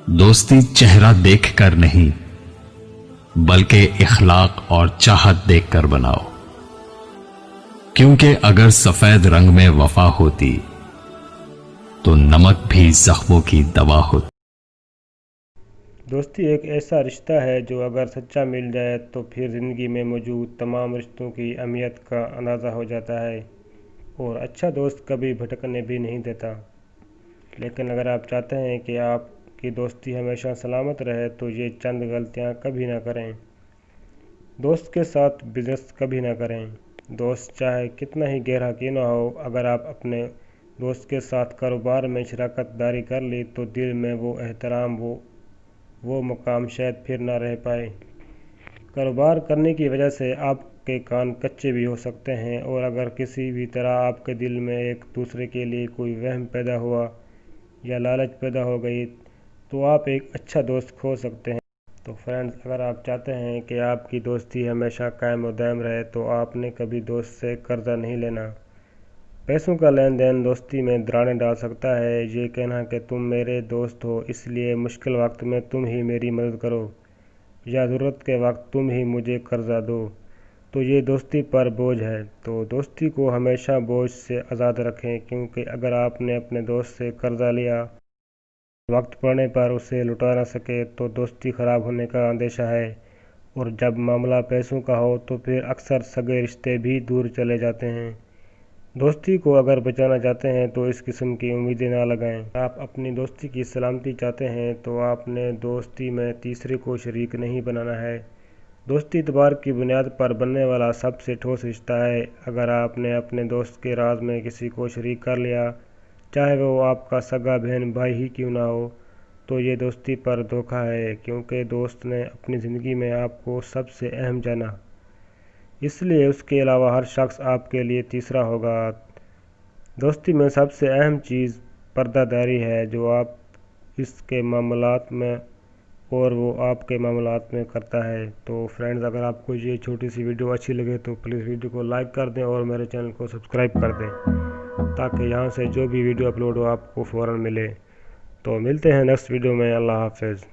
दोस्ती चेहरा देखकर नहीं बल्कि इखलाक और चाहत देखकर बनाओ, क्योंकि अगर सफेद रंग में वफा होती तो नमक भी जख्मों की दवा होती। दोस्ती एक ऐसा रिश्ता है जो अगर सच्चा मिल जाए तो फिर ज़िंदगी में मौजूद तमाम रिश्तों की अहमियत का अंदाज़ा हो जाता है। और अच्छा दोस्त कभी भटकने भी नहीं देता। लेकिन अगर आप चाहते हैं कि आपकी दोस्ती हमेशा सलामत रहे तो ये चंद गलतियां कभी ना करें। दोस्त के साथ बिजनेस कभी ना करें। दोस्त चाहे कितना ही गहरा क्यों ना हो, अगर आप अपने दोस्त के साथ कारोबार में शराकत दारी कर ली तो दिल में वो एहतराम, वो मुकाम शायद फिर ना रह पाए। कारोबार करने की वजह से आपके कान कच्चे भी हो सकते हैं, और अगर किसी भी तरह आपके दिल में एक दूसरे के लिए कोई वहम पैदा हुआ या लालच पैदा हो गई तो आप एक अच्छा दोस्त खो सकते हैं। तो फ्रेंड्स, अगर आप चाहते हैं कि आपकी दोस्ती हमेशा कायम और दायम रहे तो आपने कभी दोस्त से कर्जा नहीं लेना। पैसों का लेन देन दोस्ती में दरारें डाल सकता है। ये कहना कि तुम मेरे दोस्त हो इसलिए मुश्किल वक्त में तुम ही मेरी मदद करो या ज़रूरत के वक्त तुम ही मुझे कर्जा दो, तो ये दोस्ती पर बोझ है। तो दोस्ती को हमेशा बोझ से आज़ाद रखें, क्योंकि अगर आपने अपने दोस्त से कर्जा लिया, वक्त पड़ने पर उसे लौटा ना सके तो दोस्ती ख़राब होने का अंदेशा है। और जब मामला पैसों का हो तो फिर अक्सर सगे रिश्ते भी दूर चले जाते हैं। दोस्ती को अगर बचाना चाहते हैं तो इस किस्म की उम्मीदें ना लगाएं। आप अपनी दोस्ती की सलामती चाहते हैं तो आपने दोस्ती में तीसरे को शरीक नहीं बनाना है। दोस्ती इतबार की बुनियाद पर बनने वाला सबसे ठोस रिश्ता है। अगर आपने अपने दोस्त के राज में किसी को शरीक कर लिया, चाहे वो आपका सगा बहन भाई ही क्यों ना हो, तो ये दोस्ती पर धोखा है, क्योंकि दोस्त ने अपनी ज़िंदगी में आपको सबसे अहम जाना, इसलिए उसके अलावा हर शख्स आपके लिए तीसरा होगा। दोस्ती में सबसे अहम चीज़ पर्दादारी है, जो आप इसके मामलात में और वो आपके मामलात में करता है। तो फ्रेंड्स, अगर आपको ये छोटी सी वीडियो अच्छी लगे तो प्लीज़ वीडियो को लाइक कर दें और मेरे चैनल को सब्सक्राइब कर दें, ताकि यहाँ से जो भी वीडियो अपलोड हो आपको फ़ौरन मिले। तो मिलते हैं नेक्स्ट वीडियो में। अल्लाह हाफ़िज़।